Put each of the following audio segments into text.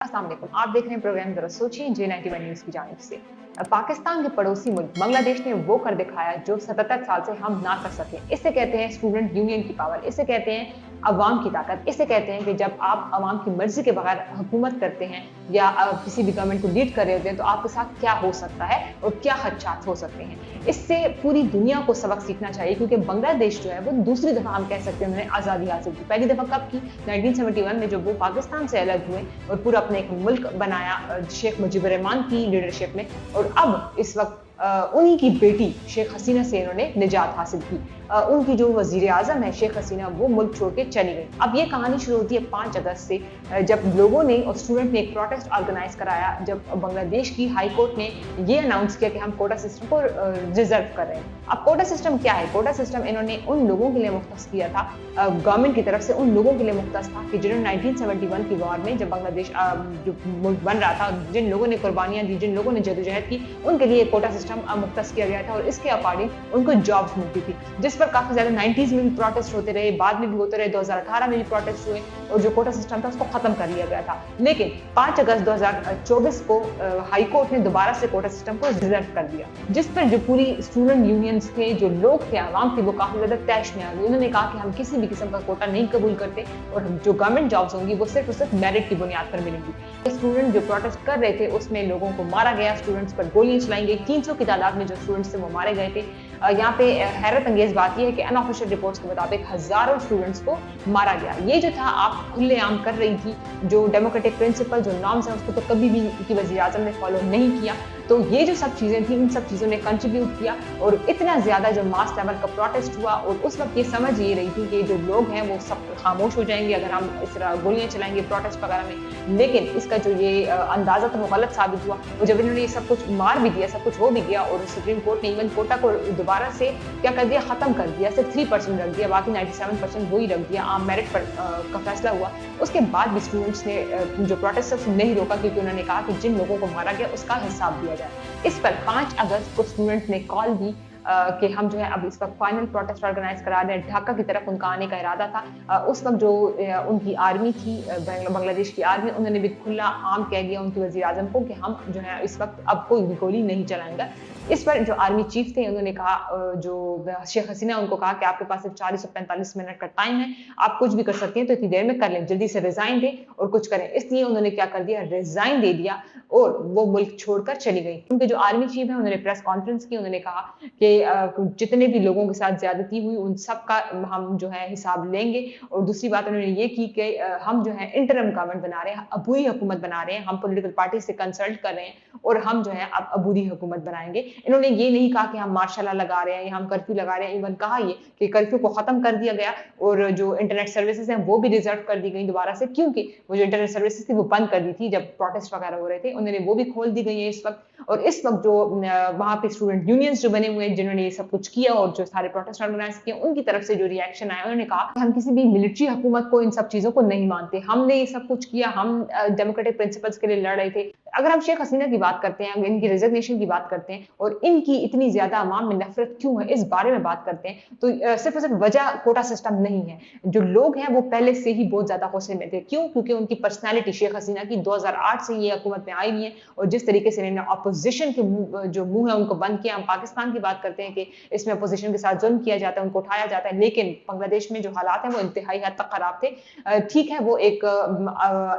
अस्सलाम वालेकुम। आप देख रहे हैं प्रोग्राम जरा सोचिए J91 न्यूज़ की जानिब से। पाकिस्तान के पड़ोसी मुल्क बांग्लादेश ने वो कर दिखाया जो 77 साल से हम ना कर सके। इसे कहते हैं स्टूडेंट यूनियन की पावर, इसे कहते हैं अवाम की ताकत, इसे कहते हैं कि जब आप अवाम की मर्जी के बगैर हुकूमत करते हैं या किसी भी गवर्नमेंट को लीड कर रहे होते हैं तो आपके साथ क्या हो सकता है और क्या खदशात हो सकते हैं। इससे पूरी दुनिया को सबक सीखना चाहिए, क्योंकि बांग्लादेश जो है वो दूसरी दफा हम कह सकते हैं उन्होंने आज़ादी हासिल की। पहली दफा कब की? 1971 में, जब वो पाकिस्तान से अलग हुए और पूरा अपने एक मुल्क बनाया शेख मुजीबुर रहमान की लीडरशिप में। और अब इस वक्त उन्हीं की बेटी शेख हसीना से इन्होंने निजात हासिल की। उनकी जो वजीर आजम है शेख हसीना, वो मुल्क छोड़ के चली गई। अब ये कहानी शुरू होती है 5 अगस्त से, जब लोगों ने और स्टूडेंट ने एक प्रोटेस्ट ऑर्गेनाइज कराया, जब बांग्लादेश की हाई कोर्ट ने ये अनाउंस किया कि हम कोटा सिस्टम को रिजर्व कर रहे हैं। अब कोटा सिस्टम क्या है? कोटा सिस्टम इन्होंने उन लोगों के लिए मुख्तस किया था, गवर्नमेंट की तरफ से उन लोगों के लिए मुख्तस था कि जिन्होंने 1971 की वॉर में, जब बांग्लादेश जो मुल्क बन रहा था, जिन लोगों ने कुर्बानियां दी, जिन लोगों ने जदोजहद की, उनके लिए कोटा सिस्टम मुख्तस किया गया था और इसके अकॉर्डिंग उनको जॉब्स मिलती थी, जिस पर काफी ज्यादा 90s में भी प्रोटेस्ट होते रहे, बाद में भी होते रहे, 2018 में भी प्रोटेस्ट हुए और जो कोटा सिस्टम था उसको खत्म कर लिया गया था। लेकिन 5 अगस्त 2024 को हाई कोर्ट ने दोबारा से कोटा सिस्टम को रिजर्व कर दिया, जिस पर जो पूरी स्टूडेंट यूनियंस थे, जो लोग थे, आवाम थी, वो काफी ज्यादा तैश में आ गई। उन्होंने कहा कि हम किसी भी किस्म का कोटा नहीं कबूल करते और जो गवर्नमेंट जॉब्स होंगी वो सिर्फ और सिर्फ मेरिट की बुनियाद पर मिलेंगी। स्टूडेंट जो प्रोटेस्ट कर रहे थे उसमें लोगों को मारा गया, स्टूडेंट्स पर गोलियां चलाई गई, 300 की तादाद में जो स्टूडेंट्स थे वो मारे गए थे। यहाँ पे हैरत अंगेज बात यह है कि अनऑफिशियल रिपोर्ट्स के मुताबिक हजारों स्टूडेंट्स को मारा गया। ये जो था आप खुलेआम कर रही थी, जो डेमोक्रेटिक प्रिंसिपल, जो नॉर्म्स हैं, उसको तो कभी भी की वज़ीर आज़म ने फॉलो नहीं किया। तो ये जो सब चीज़ें थी, इन सब चीज़ों ने कंट्रीब्यूट किया और इतना ज़्यादा जो मास लेवल का प्रोटेस्ट हुआ। और उस वक्त ये समझ ये रही थी कि जो लोग हैं वो सब खामोश हो जाएंगे अगर हम इस तरह गोलियां चलाएंगे प्रोटेस्ट वगैरह में। लेकिन इसका जो ये अंदाज़ा था वो गलत साबित हुआ और जब इन्होंने ये सब कुछ मार भी दिया, सब कुछ हो भी गया और सुप्रीम कोर्ट ने इवन कोटा को दोबारा से क्या कर दिया, खत्म कर दिया, सिर्फ 3% रख दिया, बाकी 97% वही रख दिया, आम मेरिट पर का फैसला हुआ। उसके बाद भी स्टूडेंट्स ने जो प्रोटेस्ट नहीं रोका, क्योंकि उन्होंने कहा कि जिन लोगों को मारा गया उसका हिसाब दिया जाए। इस पर 5 अगस्त को स्टूडेंट ने कॉल दी कि हम जो है अब इस वक्त फाइनल प्रोटेस्ट ऑर्गेनाइज करा रहे हैं। ढाका की तरफ उनका आने का इरादा था। उस वक्त जो उनकी आर्मी थी, बांग्लादेश की आर्मी, उन्होंने भी खुला आम कह दिया उनकी वज़ीर आज़म को कि हम जो है इस वक्त अब कोई भी गोली नहीं चलाएंगे। इस पर जो आर्मी चीफ थे उन्होंने कहा, जो शेख हसीना, उनको कहा कि आपके पास सिर्फ 40 से 45 मिनट का टाइम है, आप कुछ भी कर सकती हैं तो इतनी देर में कर लें, जल्दी से रिजाइन दें और कुछ करें। इसलिए उन्होंने क्या कर दिया, रिजाइन दे दिया और वो मुल्क छोड़कर चली गई। उनके जो आर्मी चीफ है उन्होंने प्रेस कॉन्फ्रेंस की, उन्होंने कहा कि जितने भी लोगों के साथ ज्यादती हुई उन सब का हम जो है हिसाब लेंगे। और दूसरी बात उन्होंने ये की कि हम जो है इंटरम गवर्नमेंट बना रहे हैं, अबूरी हुकूमत बना रहे हैं, हम पॉलिटिकल पार्टी से कंसल्ट कर रहे हैं और हम जो है अब अबूरी हुकूमत बनाएंगे। इन्होंने ये नहीं कहा कि हम मार्शल लॉ लगा रहे हैं या हम कर्फ्यू लगा रहे हैं। इवन कहा ये कि कर्फ्यू को खत्म कर दिया गया और जो इंटरनेट सर्विसेज हैं वो भी रिजर्व कर दी गई दोबारा से, क्योंकि वो जो इंटरनेट सर्विसेज थी वो बंद कर दी थी जब प्रोटेस्ट वगैरह हो रहे थे, उन्होंने वो भी खोल दी गई है इस वक्त। और इस वक्त जो वहां पे स्टूडेंट यूनियंस जो बने हुए हैं, जिन्होंने ये सब कुछ किया और जो सारे प्रोटेस्ट ऑर्गेनाइज किए, उनकी तरफ से जो रिएक्शन आया, उन्होंने कहा कि हम किसी भी मिलिट्री हुकूमत को इन सब चीजों को नहीं मानते, हमने ये सब कुछ किया, हम डेमोक्रेटिक प्रिंसिपल्स के लिए लड़ रहे थे। अगर हम शेख हसीना की बात करते हैं, इनकी रिजिग्नेशन की बात करते हैं और इनकी इतनी ज्यादा अवाम में नफरत क्यों है इस बारे में बात करते हैं, तो सिर्फ और सिर्फ वजह कोटा सिस्टम नहीं है। जो लोग हैं वो पहले से ही बहुत ज्यादा गुस्से में थे। क्यों? क्योंकि उनकी पर्सनैलिटी शेख हसीना की 2008 से ये हुकूमत में आई हुई है और जिस तरीके से इन्होंने अपोजिशन के जो मुंह है उनको बंद किया। हम पाकिस्तान की बात करते हैं कि इसमें अपोजिशन के साथ जुल्म किया जाता है, उनको उठाया जाता है, लेकिन बांग्लादेश में जो हालात हैं वो इंतहाई हद तक खराब थे। ठीक है, वो एक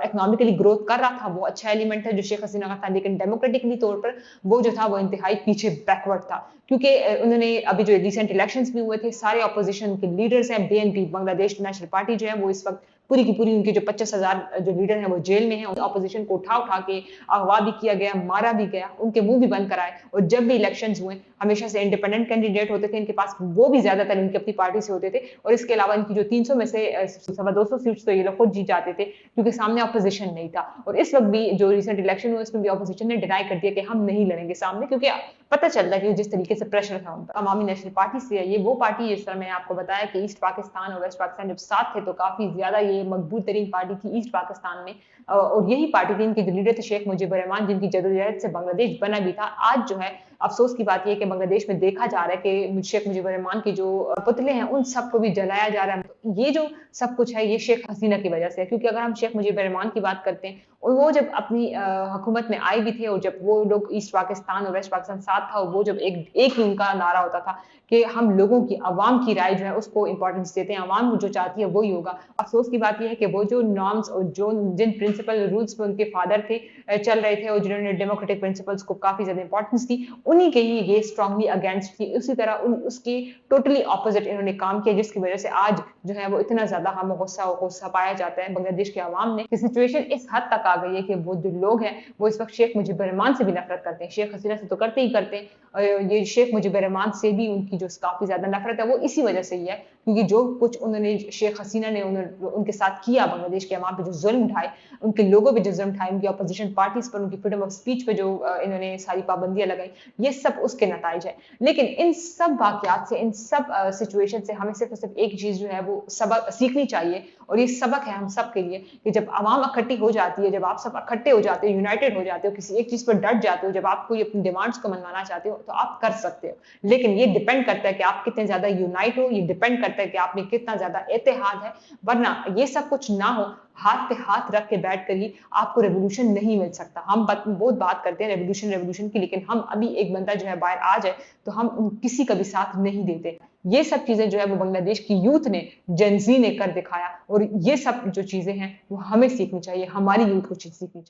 इकोनॉमिकली ग्रोथ कर रहा था, वो अच्छा एलिमेंट है जो शेख हसीना का था, लेकिन डेमोक्रेटिकली तौर पर वो जो था वो इंतहाई पीछे बैकवर्ड था। क्योंकि उन्होंने अभी जो रिसेंट इलेक्शंस भी हुए थे, सारे अपोजिशन के लीडर्स हैं, बीएनपी बांग्लादेश नेशनल पार्टी जो है वो इस वक्त पूरी की पूरी, उनके जो 25,000 जो लीडर हैं वो जेल में हैं। अपोजिशन को उठा उठा के अगवा भी किया गया, मारा भी गया, उनके मुंह भी बंद कराए। और जब भी इलेक्शंस हुए हमेशा से इंडिपेंडेंट कैंडिडेट होते थे इनके पास, वो भी ज्यादातर इनकी अपनी पार्टी से होते थे। और इसके अलावा इनकी जो 300 में से 200 सीट्स तो ये लोग खुद जीत जाते थे क्योंकि सामने अपोजिशन नहीं था। और इस वक्त भी जो रिसेंट इलेक्शन हुआ उसमें भी अपोजिशन ने डिनाई कर दिया कि हम नहीं लड़ेंगे सामने, क्योंकि पता चल रहा है कि जिस तरीके से प्रेशर था उनका। अवामी नेशनल पार्टी से ये वो पार्टी, जिस तरह मैंने आपको बताया कि ईस्ट पाकिस्तान और वेस्ट पाकिस्तान जब साथ थे तो काफी ज्यादा ये मजबूत तरीन पार्टी थी ईस्ट पाकिस्तान में। और यही पार्टी थी, इनके जो लीडर थे शेख मुजीबुर रहमान, जिनकी जदोजहद से बांग्लादेश बना भी था। आज जो है अफसोस की बात यह है कि बांग्लादेश में देखा जा रहा है कि शेख मुजीबुर रहमान के जो पुतले हैं उन सबको भी जलाया जा रहा है। ये जो सब कुछ है ये शेख हसीना की वजह से है, क्योंकि अगर हम शेख मुजीबुर रहमान की बात करते हैं, और वो जब अपनी हुकूमत में आए भी थे और जब वो लोग ईस्ट पाकिस्तान और वेस्ट पाकिस्तान साथ था, और वो जब एक एक ही उनका नारा होता था कि हम लोगों की अवाम की राय जो है उसको इम्पोर्टेंस देते हैं, अवाम जो चाहती है वही होगा। अफ़सोस की बात ये है कि वो जो नॉर्म्स और जो जिन प्रिंसिपल रूल्स पे उनके फादर थे चल रहे थे और जिन्होंने डेमोक्रेटिक प्रिंसिपल्स को काफ़ी ज़्यादा इम्पोर्टेंस दी, उन्हीं के ही ये स्ट्रांगली अगेंस्ट थी। उसी तरह उसके टोटली ऑपोजिट इन्होंने काम किया, जिसकी वजह से आज जो है वो इतना ज़्यादा हमें गुस्सा पाया जाता है बांग्लादेश के अवाम ने। सिचुएशन इस हद तक आ गई है कि वो जो लोग हैं वो इस वक्त शेख मुजीबुर रहमान से भी नफरत करते हैं। शेख हसीना से तो करते ही करते हैं, ये शेख मुजीबुर रहमान से भी उनकी जो काफ़ी ज़्यादा नफरत है वो इसी वजह से ही है, क्योंकि जो कुछ उन्होंने शेख हसीना ने उनके साथ किया, बांग्लादेश के अवाम पे जो जुल्म उठाए, उनके लोगों पे जो जुल्म उठाए, उनकी अपोजिशन पार्टीज पर, उनकी फ्रीडम ऑफ स्पीच पे जो इन्होंने सारी पाबंदियां लगाई, ये सब उसके नताइज है। लेकिन इन सब वाकयात से, इन सब सिचुएशन से हमें सिर्फ और सिर्फ एक चीज़ जो है वो सबक सीखनी चाहिए, और ये सबक है हम सब के लिए कि जब आवाम इकट्ठी हो जाती है, जब आप सब इकट्ठे हो जाते हो, यूनाइटेड हो जाते हो, किसी एक चीज़ पर डट जाते हो, जब आप कोई अपनी डिमांड्स को मनवाना चाहते हो तो आप कर सकते हो। लेकिन ये डिपेंड करता है कि आप कितने ज़्यादा यूनाइट हो, ये डिपेंड करता है कि आप में कितना ज़्यादा एतिहाद है। वरना ये सब कुछ ना हो, हाथ पे हाथ रख के बैठ कर ही आपको रेवोल्यूशन नहीं मिल सकता। हम बहुत बात करते हैं रेवोल्यूशन रेवोल्यूशन की, लेकिन हम अभी एक बंदा जो है बाहर आ जाए तो हम किसी का भी साथ नहीं देते। ये सब चीजें जो है वो बांग्लादेश की यूथ ने, जेनजी ने कर दिखाया, और ये सब जो चीजें हैं वो हमें सीखनी चाहिए, हमारी यूथ को सीखनी चाहिए।